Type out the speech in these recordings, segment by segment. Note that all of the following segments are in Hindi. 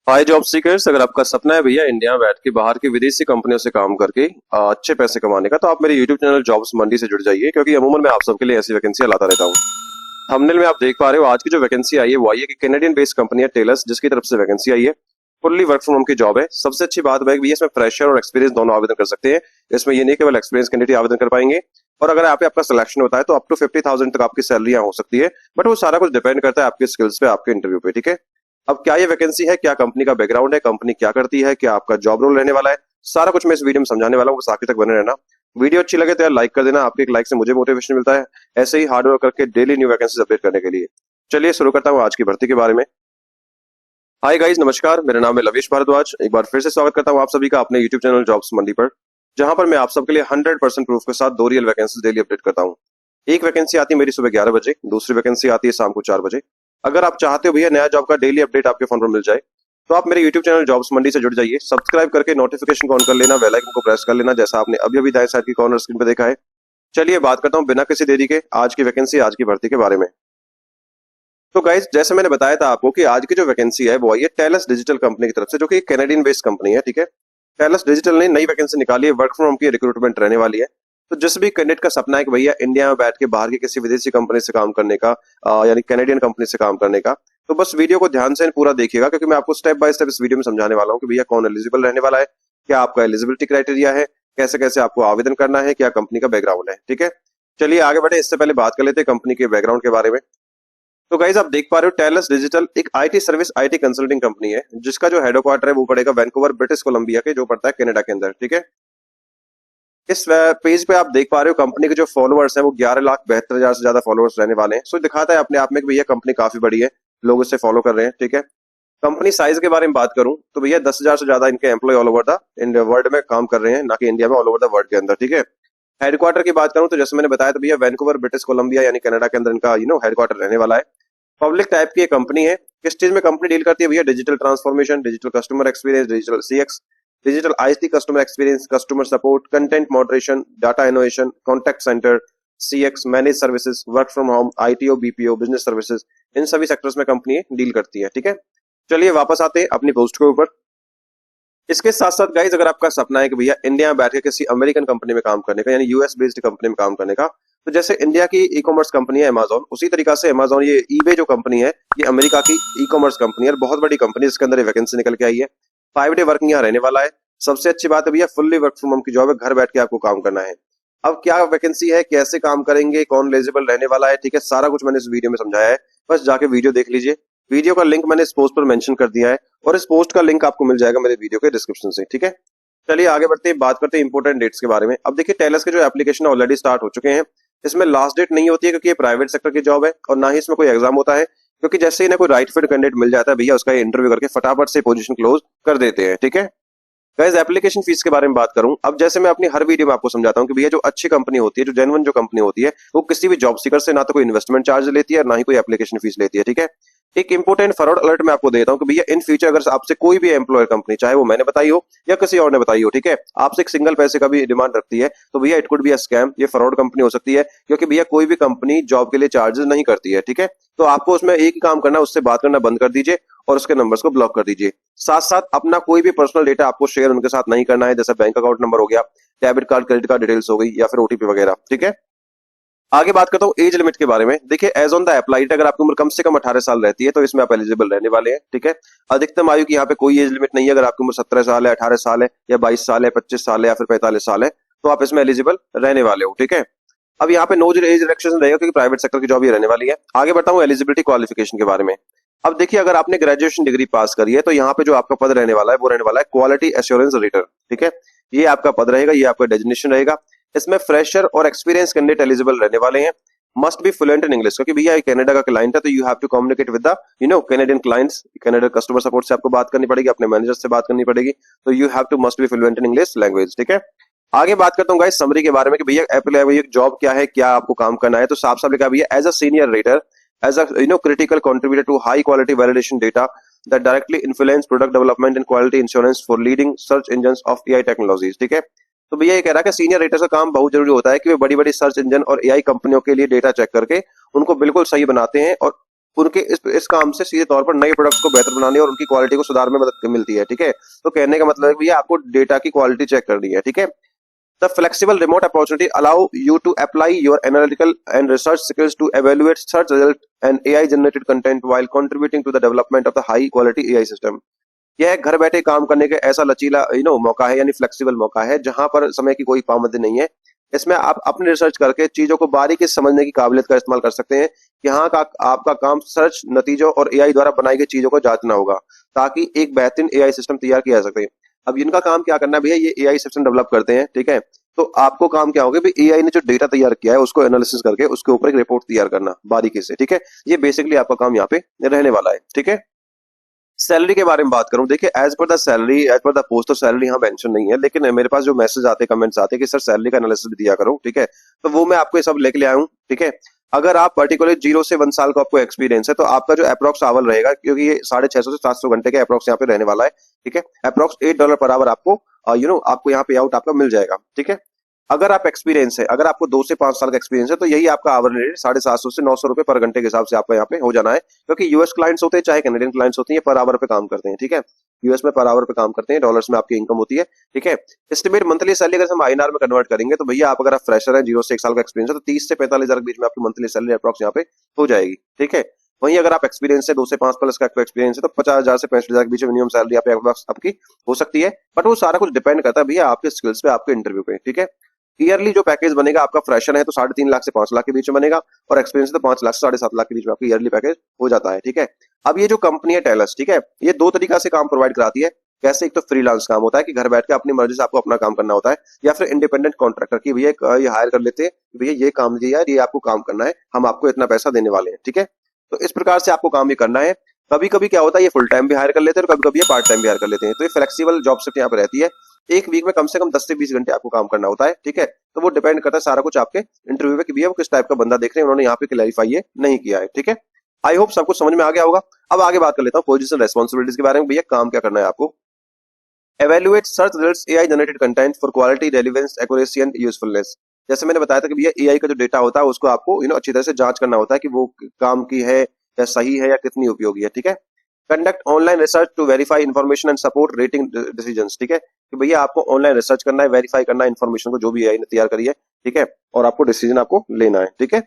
हाय जॉब सीकर्स, अगर आपका सपना है भैया इंडिया में बैठ के बाहर की विदेशी कंपनियों से काम करके अच्छे पैसे कमाने का, तो आप मेरे यूट्यूब चैनल जॉब्स मंडी से जुड़ जाइए, क्योंकि अमूमन मैं आप सबके लिए ऐसी वैकेंसियां लाता रहता हूँ। थंबनेल में आप देख पा रहे हो आज की जो वैकेंसी आई है वो आई है कि कैनेडियन बेस्ड कंपनी है टेलर्स, जिसकी तरफ से वैकेंसी आई है। फुल्ली वर्क फ्रॉम होम की जॉब है। सबसे अच्छी बात है कि भैया इसमें फ्रेशर और एक्सपीरियंस दोनों आवेदन कर सकते हैं। इसमें ये नहीं केवल एक्सपीरियंस कैंडिडेट आवेदन कर पाएंगे, और अगर यहाँ पे आपका सिलेक्शन होता है तो अप टू 50,000 तक आपकी सैलरी हो सकती है। बट वो सारा कुछ डिपेंड करता है आपके स्किल्स पे, आपके इंटरव्यू पे। ठीक है, अब क्या ये वैकेंसी है, क्या कंपनी का बैकग्राउंड है, कंपनी क्या करती है, क्या आपका जॉब रोल रहने वाला है, सारा कुछ मैं इस वीडियो में समझाने वाला हूँ। बस आखिर तक बने रहना। वीडियो अच्छी लगे तो यार लाइक कर देना, आपके एक लाइक से मुझे मोटिवेशन मिलता है ऐसे ही हार्ड वर्क करके डेली न्यू वैकेंसीज अपडेट करने के लिए। चलिए शुरू करता हूँ आज की भर्ती के बारे में। हाय गाइस, नमस्कार, मेरा नाम है लवेश भारद्वाज। एक बार फिर से स्वागत करता हूँ आप सभी का अपने यूट्यूब चैनल जॉब्स मंडी पर, जहां पर मैं आप सबके लिए 100% प्रूफ के साथ दो रियल वैकेंसीज डेली अपडेट करता हूँ। एक वैकेंसी आती है मेरी सुबह 11 बजे, दूसरी वैकेंसी आती है शाम को 4 बजे। अगर आप चाहते हो भैया नया जॉब का डेली अपडेट आपके फोन पर मिल जाए, तो आप मेरे यूट्यूब चैनल जॉब्स मंडी से जुड़ जाइए। सब्सक्राइब करके नोटिफिकेशन को ऑन कर लेना, बेल आइकन को प्रेस कर लेना, जैसा आपने अभी अभी दाएं साइड की कॉर्नर स्क्रीन पर देखा है। चलिए बात करता हूँ बिना किसी देरी के आज की वैकेंसी, आज की भर्ती के बारे में। तो गाइस, जैसे मैंने बताया था आपको कि आज की जो वैकेंसी है वो आई है टेलस डिजिटल कंपनी की तरफ से, जो कि कैनेडियन बेस्ड कंपनी है। ठीक है, टेलस डिजिटल ने नई वैकेंसी निकाली है, वर्क फ्रॉम होम की रिक्रूटमेंट रहने वाली है। तो जिस भी कैंडिडेट का सपना है कि भैया इंडिया में बैठ के बाहर की किसी विदेशी कंपनी से काम करने का, यानी कैनेडियन कंपनी से काम करने का, तो बस वीडियो को ध्यान से पूरा देखिएगा, क्योंकि मैं आपको स्टेप बाय स्टेप इस वीडियो में समझाने वाला हूँ कि भैया कौन एलिजिबल रहने वाला है, क्या आपका एलिजिबिलिटी क्राइटेरिया है, कैसे कैसे आपको आवेदन करना है, क्या कंपनी का बैकग्राउंड है। ठीक है, चलिए आगे बढ़े। इससे पहले बात कर लेते हैं कंपनी के बैकग्राउंड के बारे में। तो गाइज आप देख पा रहे हो टेलस डिजिटल एक IT service IT consulting company है, जिसका जो हेडक्वार्टर है वो पड़ेगा वैंकूवर ब्रिटिश कोलंबिया के, जो पड़ता है कनाडा के अंदर। ठीक है, इस पेज पे आप देख पा रहे हो कंपनी के जो फॉलोअर्स हैं वो 11,72,000 से ज्यादा फॉलोअर्स रहने वाले हैं। सो दिखाता है अपने आप में कि भैया कंपनी काफी बड़ी है, लोग इससे फॉलो कर रहे हैं। ठीक है, कंपनी साइज के बारे में बात करूं तो भैया 10,000 से ज्यादा इनके employee all over the world में काम कर रहे हैं, ना कि इंडिया में, ऑल ओवर द वर्ल्ड के अंदर। ठीक है, हेडक्वार्टर की बात करूं तो जैसे मैंने बताया था भैया वैंकूवर ब्रिटिश कोलंबिया यानी कनाडा के अंदर इनका हेडक्वार्टर रहने वाला है। पब्लिक टाइप की कंपनी है। किस चीज में कंपनी डील करती है भैया? Digital transformation, digital customer experience, digital CX, digital IT customer experience, customer support, content moderation, data innovation, contact centre, CX, manage services, work from home, ITO, BPO, business services, इन सभी सेक्टर्स में कंपनी डील करती है। ठीक है, चलिए वापस आते हैं अपनी पोस्ट के ऊपर। इसके साथ साथ गाइज, अगर आपका सपना है कि भैया इंडिया में बैठ के किसी अमेरिकन कंपनी में काम करने का, यानी यूएस बेस्ड कंपनी में काम करने का, तो जैसे इंडिया की ई कॉमर्स कंपनी है अमेजोन, उसी तरीका से अमेजोन ये ईबे जो कंपनी है, ये अमेरिका की ई कॉमर्स कंपनी है, बहुत बड़ी कंपनी, इसके अंदर वैकेंसी निकल के आई है। 5 डे वर्किंग यहाँ रहने वाला है। सबसे अच्छी बात है भैया फुल्ली वर्क फ्रॉम होम की जॉब है, घर बैठ के आपको काम करना है। अब क्या वैकेंसी है, कैसे काम करेंगे, कौन एलिजिबल रहने वाला है, ठीक है, सारा कुछ मैंने इस वीडियो में समझाया है। बस जाके वीडियो देख लीजिए। वीडियो का लिंक मैंने इस पोस्ट पर मेंशन कर दिया है, और इस पोस्ट का लिंक आपको मिल जाएगा मेरे वीडियो के डिस्क्रिप्शन से। ठीक है, चलिए आगे बढ़ते हैं, बात करते हैं इंपोर्टेंट डेट्स के बारे में। अब देखिए टेलस के जो एप्लीकेशन ऑलरेडी स्टार्ट हो चुके हैं। इसमें लास्ट डेट नहीं होती है, क्योंकि ये प्राइवेट सेक्टर की जॉब है, और ना ही इसमें कोई एग्जाम होता है, क्योंकि जैसे ही ना कोई राइट फिट कैंडिडेट मिल जाता है भैया, उसका इंटरव्यू करके फटाफट से पोजीशन क्लोज कर देते हैं। ठीक है गाइस, एप्लीकेशन फीस के बारे में बात करूं, अब जैसे मैं अपनी हर वीडियो में आपको समझाता हूं कि भैया जो अच्छी कंपनी होती है, जो जेन्युइन जो कंपनी होती है, वो किसी भी जॉब सीकर से ना तो कोई इन्वेस्टमेंट चार्ज लेती है, ना ही कोई एप्लीकेशन फीस लेती है। ठीक है, एक इंपोर्टेंट फॉरवर्ड अलर्ट मैं आपको देता हूं कि भैया इन फ्यूचर अगर आपसे कोई भी एम्प्लॉयर कंपनी, चाहे वो मैंने बताई हो या किसी और ने बताई हो, ठीक है, आपसे एक सिंगल पैसे का भी डिमांड रखती है, तो भैया it could be a scam, ये फ्रॉड कंपनी हो सकती है, क्योंकि भैया कोई भी कंपनी जॉब के लिए चार्जेस नहीं करती है। ठीक है, तो आपको उसमें एक ही काम करना है, उससे बात करना बंद कर दीजिए और उसके नंबर्स को ब्लॉक कर दीजिए। साथ साथ अपना कोई भी पर्सनल डेटा आपको शेयर उनके साथ नहीं करना है, जैसे बैंक अकाउंट नंबर हो गया, debit card, credit card details हो गई, या फिर ओटीपी वगैरह। ठीक है, आगे बात करता हूँ एज लिमिट के बारे में। देखिए एज ऑन द अप्लाइड, अगर आपकी उम्र कम से कम 18 साल रहती है तो इसमें आप एलिजिबल रहने वाले हैं। ठीक है, अधिकतम आयु की यहाँ पे कोई एज लिमिट नहीं है। अगर आपकी उम्र 17 साल है, 18 साल है, या 22 साल है, 25 साल है, या फिर 45 साल है, तो आप इसमें एलिजिबल रहने वाले हो। ठीक है, अब यहाँ पे नो एज रिलेक्शन रहेगा, क्योंकि प्राइवेट सेक्टर की जॉब ये रहने वाली है। आगे बढ़ता हूँ एलिजिबिलिटी क्वालिफिकेशन के बारे में। अब देखिए अगर आपने ग्रेजुएशन डिग्री पास करी है, तो यहाँ पे जो आपका पद रहने वाला है वो रहने वाला है क्वालिटी एश्योरेंस रीडर। ठीक है, ये आपका पद रहेगा, ये आपका डेजिग्नेशन रहेगा। इसमें फ्रेशर और एक्सपीरियंस कैंडिडेट एलिजिबल रहने वाले हैं। Must be fluent in English, क्योंकि भैया कनाडा का क्लाइंट है, तो you have to communicate with the Canadian clients. Canada customer support से आपको बात करनी पड़ेगी, अपने मैनेजर से बात करनी पड़ेगी, तो you have to must be fluent in English language. ठीक है, आगे बात करता हूँ गाइस समरी के बारे में कि भैया अप्लाई जॉब क्या है, क्या आपको काम करना है। तो साफ साफ लिखा भैया as a senior rater, as a critical contributor to high quality validation data that directly influence product development and quality assurance for leading search engines of AI technologies। ठीक है, तो भैया ये कह रहा है कि सीनियर रेटर का काम बहुत जरूरी होता है कि वे बड़ी बड़ी सर्च इंजन और एआई कंपनियों के लिए डेटा चेक करके उनको बिल्कुल सही बनाते हैं, और उनके इस काम से सीधे तौर पर नए प्रोडक्ट्स को बेहतर बनाने और उनकी क्वालिटी को सुधारने में मदद मिलती है। ठीक है, तो कहने का मतलब है कि भैया आपको डेटा की क्वालिटी चेक करनी है। ठीक है, the flexible remote opportunity allow you to apply your analytical and research skills to evaluate search result and AI generated content while contributing to the development of the high quality AI system। यह एक घर बैठे काम करने का ऐसा लचीला मौका है, यानी फ्लेक्सिबल मौका है, जहां पर समय की कोई पाबंदी नहीं है। इसमें आप अपने रिसर्च करके चीजों को बारीकी से समझने की काबिलियत का इस्तेमाल कर सकते हैं। यहाँ का आपका काम सर्च नतीजों और एआई द्वारा बनाई गई चीजों को जांचना होगा ताकि एक बेहतरीन एआई सिस्टम तैयार किया जा सके। अब इनका काम क्या करना है भैया, ये एआई सिस्टम डेवलप करते हैं। ठीक है, तो आपको काम क्या होगा, एआई ने जो डेटा तैयार किया है उसको एनालिसिस करके उसके ऊपर एक रिपोर्ट तैयार करना बारीकी से। ठीक है, ये बेसिकली आपका काम यहाँ पे रहने वाला है। ठीक है, सैलरी के बारे में बात करूं, देखिए as per the salary, as per the post, तो सैलरी यहाँ मेंशन नहीं है, लेकिन मेरे पास जो मैसेज आते, कमेंट्स आते कि सर सैलरी का एनालिसिस भी दिया करो। ठीक है, तो वो मैं आपको ये सब लेके ले आया हूँ। ठीक है, अगर आप पर्टिकुलर 0 से 1 साल का आपको एक्सपीरियंस है तो आपका जो अप्रोक्स आवर रहेगा, क्योंकि ये 650 से 700 घंटे के अप्रोक्स यहाँ पे रहने वाला है। ठीक है, अप्रोक्स $8 पर आवर आपको आपको यहाँ पे आउट आपका मिल जाएगा। ठीक है, अगर आप एक्सपीरियंस है, अगर आपको 2 से 5 साल का एक्सपीरियंस है तो यही आपका आवरली रेट 750 से 900 रुपए पर घंटे के हिसाब से आपका यहाँ पे हो जाना है, क्योंकि यूएस क्लाइंट्स होते हैं चाहे कनेडियन क्लाइंट्स होती है, पर आवर पे काम करते हैं। ठीक है, यूएस में पर आवर पे काम करते हैं, डॉलर्स में आपकी इनकम होती है। ठीक है, एस्टिमेट मंथली सैलरी अगर हम आईएनआर में कन्वर्ट करेंगे तो भैया आप अगर आप फ्रेशर है, 0 से 1 साल का एक्सपीरियंस है, तो 30 से 45 हजार के बीच में आपकी मंथली सैलरी अप्रॉक्स यहाँ पे हो जाएगी। ठीक है, वहीं अगर आप एक्सपीरियंस है 2 से 5 प्लस का एक्सपीरियंस है तो 50,000 से 65,000 के बीच में मिनिमम सैलरी आपकी हो सकती है। बट वो सारा कुछ डिपेंड करता है भैया आपके स्किल्स पे, आपके इंटरव्यू पे। ठीक है, ईयरली जो पैकेज बनेगा आपका, फ्रेशर है तो 3.5 लाख से 5 लाख के बीच में बनेगा, और एक्सपीरियंस तो 5 लाख से 7.5 लाख के बीच में आपका ईयरली पैकेज हो जाता है। ठीक है, अब ये जो कंपनी है टेलस, ठीक है, ये 2 तरीका से काम प्रोवाइड कराती है। कैसे, एक तो फ्रीलांस काम होता है कि घर बैठ के अपनी मर्जी से आपको अपना काम करना होता है, या फिर इंडिपेंडेंट कॉन्ट्रैक्टर की भैया ये हायर कर लेते हैं, भैया ये काम दिया यार, ये आपको काम करना है, हम आपको इतना पैसा देने वाले हैं। ठीक है, तो इस प्रकार से आपको काम ये करना है। कभी कभी क्या होता है, ये फुल टाइम भी हायर कर लेते हैं और कभी कभी ये पार्ट टाइम भी हायर कर लेते हैं। तो ये फ्लेक्सिबल जॉब शिफ्ट यहाँ पे रहती है। एक वीक में कम से कम 10 से 20 घंटे आपको काम करना होता है। ठीक है, तो वो डिपेंड करता है सारा कुछ आपके इंटरव्यू पे कि भैया वो किस टाइप का बंदा देख रहे हैं, उन्होंने यहाँ पे क्लैरिफाई ये नहीं किया है। ठीक है, आई होप सब कुछ समझ में आ गया होगा। अब आगे बात कर लेता हूँ पोजीशन रेस्पॉन्सिबिलिटीज के बारे में। भैया काम क्या करना है आपको, evaluate search results AI generated content for quality, relevance, accuracy and usefulness. जैसे मैंने बताया था कि भैया एआई का जो डेटा होता है उसको आपको अच्छी तरह से जांच करना होता है कि वो काम की है या सही है या कितनी उपयोगी है। ठीक है, conduct online research to verify information and support rating decisions. ठीक है, कि भैया आपको ऑनलाइन रिसर्च करना है, वेरीफाई करना है इन्फॉर्मेशन को जो भी एआई ने तैयार करी है। ठीक है, और आपको डिसीजन आपको लेना है। ठीक है,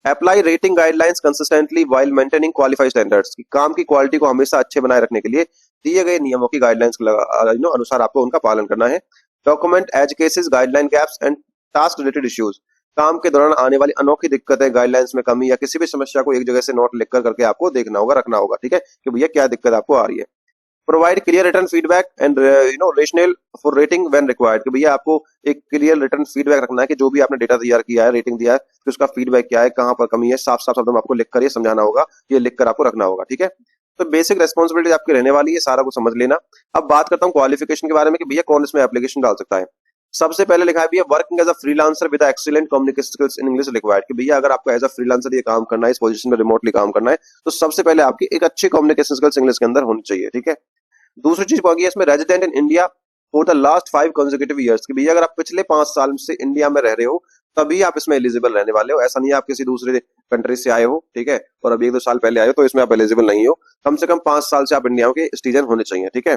apply rating guidelines consistently while maintaining qualified standards. काम की क्वालिटी को हमेशा अच्छे बनाए रखने के लिए दिए गए नियमों की गाइडलाइंस अनुसार आपको उनका पालन करना है। Document edge cases, guideline gaps and task related issues. काम के दौरान आने वाली अनोखी दिक्कतें, गाइडलाइंस में कमी या किसी भी समस्या को एक जगह से नोट लिखकर करके आपको देखना होगा, रखना होगा। ठीक है, कि भैया क्या दिक्कत आपको आ रही है। Provide clear return feedback and rational for rating when required. कि भैया आपको एक क्लियर रिटर्न फीडबैक रखना है कि जो भी आपने डेटा तैयार किया है, रेटिंग दिया है, कि उसका फीडबैक क्या है, कहां पर कमी है, साफ साफ शब्दों में आपको लिखकर ये समझाना होगा, ये लिखकर आपको रखना होगा। ठीक है, तो बेसिक रेस्पॉन्सिबिलिटी आपकी रहने वाली है, सारा कुछ समझ लेना। अब बात करता हूँ क्वालिफिकेशन के बारे में कि भैया कौन इसमें एप्लीकेशन डाल सकता है। सबसे पहले लिखा है भैया working as a freelancer with excellent communication skills in English required. कि भैया अगर आपको एज अ फ्रीलांसर ये काम करना है, इस पोजीशन में रिमोटली काम करना है, तो सबसे पहले आपकी एक अच्छी कम्युनिकेशन स्किल्स इंग्लिश के अंदर होनी चाहिए। ठीक है, दूसरी चीज होगी इसमें resident in India for the last 5 consecutive years. कि भैया अगर आप पिछले 5 साल से इंडिया में रह रहे हो तभी आप इसमें एलिजिबल रहने वाले हो। ऐसा नहीं है आप किसी दूसरे कंट्री से आए हो, ठीक है, और अभी 1-2 साल पहले आए हो तो इसमें आप एलिजिबल नहीं हो। कम से कम 5 साल से आप इंडिया के सिटीजन होने चाहिए। ठीक है,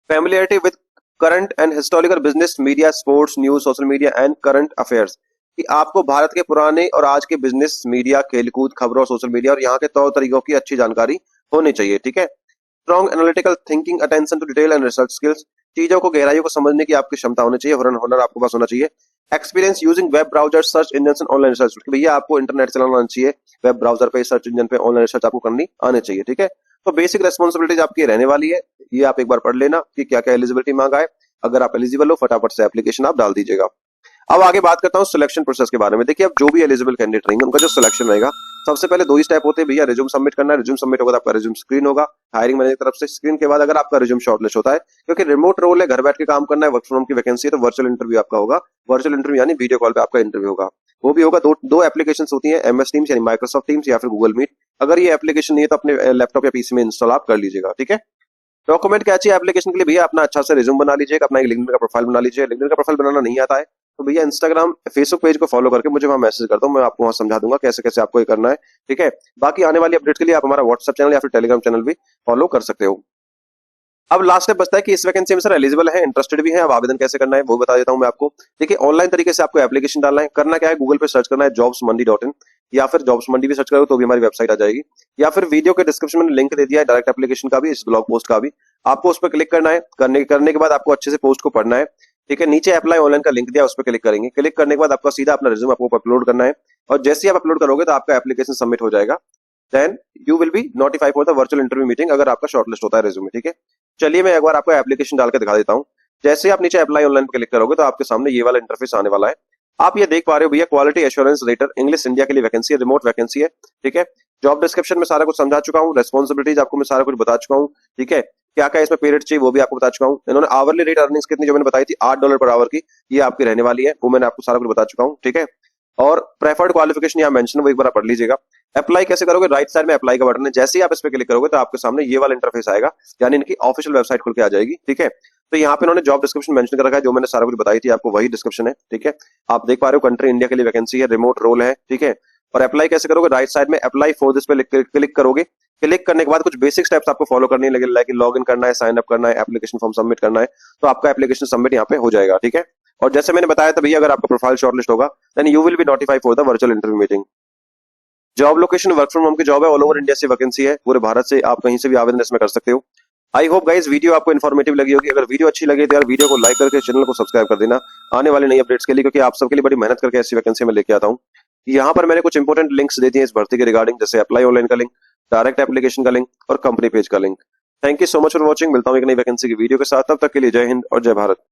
familiarity with current and historical business, media, sports, news, social media and current affairs. कि आपको भारत के पुराने और आज के बिजनेस, मीडिया, खेलकूद, खबरों, सोशल मीडिया और यहाँ के तौर तरीकों की अच्छी जानकारी होनी चाहिए। ठीक है, strong analytical thinking, attention to detail and research skills. चीजों को गहराइयों को समझने की आपकी क्षमता होनी चाहिए, हुनर आपके पास होना चाहिए। Experience using web browser, search engine and online research. भैया आपको इंटरनेट चलाना आना चाहिए, वेब ब्राउजर पे, सर्च इंजन पे ऑनलाइन रिसर्च आपको करनी आनी चाहिए। ठीक है, तो बेसिक रेस्पॉन्सिबिलिटीज आपकी रहने वाली है, ये आप एक बार पढ़ लेना कि क्या क्या एलिजिबिलिटी मांगा है। अगर आप एलिजिबल हो फटाफट से एप्लीकेशन आप डाल दीजिएगा। अब आगे बात करता हूँ सिलेक्शन प्रोसेस के बारे में। देखिए अब जो भी एलिजिबल कैंडिडेट रहेंगे उनका जो सिलेक्शन रहेगा, सबसे पहले 2 ही स्टेप होते हैं भैया। रिज्यूम सबमिट करना है, रिज्यूम सबमिट होगा तो आपका रिज्यूम स्क्रीन होगा हायरिंग मैनेजर की तरफ से। स्क्रीन के बाद अगर आपका रिज्यूम शॉर्टलिस्ट होता है, क्योंकि रिमोट रोल है, घर बैठ के काम करना है, वर्क फ्रॉम होम की वैकेंसी है, तो वर्चुअल इंटरव्यू आपका होगा। वर्चुअल इंटरव्यू यानी वीडियो कॉल पे आपका इंटरव्यू होगा। वो भी होगा, दो एप्लीकेशन होती है, MS टीम्स यानी माइक्रोसॉफ्ट टीम्स या फिर गूगल मीट। अगर ये एप्लीकेशन नहीं है तो अपने लैपटॉप या पीसी में इंस्टॉल आप कर लीजिएगा। ठीक है, डॉक्यूमेंट क्या चाहिए एप्लीकेशन के लिए भैया, अपना अच्छा से रिज्यूम बना लीजिएगा, अपना एक लिंक्डइन का प्रोफाइल बना लीजिए। लिंक्डइन का प्रोफाइल बनाना नहीं आता है तो भैया इंस्टाग्राम फेसबुक पेज को फॉलो करके मुझे वहां मैसेज कर दो, मैं आपको वहां समझा दूंगा कैसे कैसे आपको ये करना है। ठीक है, बाकी आने वाली अपडेट के लिए आप हमारा व्हाट्सएप चैनल या फिर टेलीग्राम चैनल भी फॉलो कर सकते हो। अब लास्ट स्टेप बचता है कि इस वैकेंसी में सर एलिजिबल है, इंटरेस्टेड भी है, अब आवेदन कैसे करना है वो बता देता हूं मैं आपको। देखिए ऑनलाइन तरीके से आपको एप्लीकेशन डालना है। करना क्या है, गूगल पे सर्च करना है jobsmandi.in, या फिर जॉब्स मंडी भी सर्च करोगे तो भी हमारी वेबसाइट आ जाएगी, या फिर वीडियो के डिस्क्रिप्शन में लिंक दे दिया है डायरेक्ट एप्लीकेशन का भी, इस ब्लॉग पोस्ट का भी। आपको उस पर क्लिक करना है, करने के बाद आपको अच्छे से पोस्ट को पढ़ना है। ठीक है, नीचे अप्लाई ऑनलाइन का लिंक दिया, उस पर क्लिक करेंगे। क्लिक करने के बाद आपका सीधा अपना रिज्यूम आपको अपलोड करना है, और जैसे ही आप अपलोड करोगे तो आपका एप्लीकेशन सबमिट हो जाएगा। Then you will be notify for the virtual interview meeting, अगर आपका शॉर्टलिस्ट होता है रिज्यूमे। ठीक है, चलिए मैं एक बार आपको एप्लीकेशन डाल के दिखा देता हूँ। जैसे ही आप नीचे अप्लाई ऑनलाइन पे क्लिक करोगे तो आपके सामने ये वाला इंटरफेस आने वाला है। आप ये देख पा रहे हो भैया, quality assurance rater English India के लिए वैकेंसी है, रिमोट वैकेंसी है। ठीक है, जॉब डिस्क्रिप्शन में सारा कुछ समझा चुका हूँ, रेस्पॉन्सिबिलिटीज आपको मैं सारा कुछ बता चुका हूँ। ठीक है, क्या क्या इसमें पीरियड चाहिए वो भी आपको बता चुका हूँ। इन्होंने आवरली रेट अर्निंग्स कितनी जो मैंने बताई थी $8 पर आवर की, ये आपकी रहने वाली है, वो मैंने आपको सारा कुछ बता चुका हूँ। ठीक है, और प्रेफर्ड क्वालिफिकेशन यहाँ मेंशन है, वो एक बार पढ़ लीजिएगा। अप्लाई कैसे करोगे, राइट साइड में अप्लाई का बटन है, जैसे ही आप इस पे क्लिक करोगे तो आपके सामने ये वाला इंटरफेस आएगा, यानी इनकी ऑफिशियल वेबसाइट खुल के आ जाएगी। ठीक है, तो यहाँ पे इन्होंने जॉब डिस्क्रिप्शन मेंशन कर रखा है, जो मैंने सारा कुछ बताई थी आपको वही डिस्क्रिप्शन है। ठीक है, आप देख पा रहे हो कंट्री इंडिया के लिए वैकेंसी है, रिमोट रोल है। ठीक है, और अप्लाई कैसे करोगे, राइट साइड में अप्लाई फॉर दिस पे क्लिक करोगे। क्लिक करने के बाद कुछ बेसिक स्टेप्स आपको फॉलो करनी है, लाइक लॉग इन करना है, साइन अप करना है, एप्लीकेशन फॉर्म सबमिट करना है, तो आपका एप्लीकेशन सबमिट यहाँ पे हो जाएगा। ठीक है, और जैसे मैंने बताया था भैया, अगर आपका प्रोफाइल शॉर्टलिस्ट होगा then you will be notified for the virtual interview meeting. Job location work from home की जॉब है, ऑल ओवर इंडिया से वैकेंसी है, पूरे भारत से आप कहीं से भी आवेदन इसमें कर सकते हो। आई होप गाइस वीडियो आपको इन्फॉर्मेटिव लगी होगी। अगर वीडियो अच्छी लगी तो यार वीडियो को लाइक करके चैनल को सब्सक्राइब कर देना आने वाली नई अपडेट्स के लिए, क्योंकि आप सबके लिए बड़ी मेहनत करके ऐसी वैकेंसी में लेके आता हूँ। यहाँ पर मैंने कुछ इंपॉर्टेंट लिंक्स दे दिए इस भर्ती के रिगार्डिंग, जैसे अप्लाई ऑनलाइन का लिंक, डायरेक्ट एप्लीकेशन का लिंक और कंपनी पेज का link. Thank you so much for watching. मिलता हूँ एक नई वैकेंसी की वीडियो के साथ, तब तक के लिए जय हिंद और जय भारत।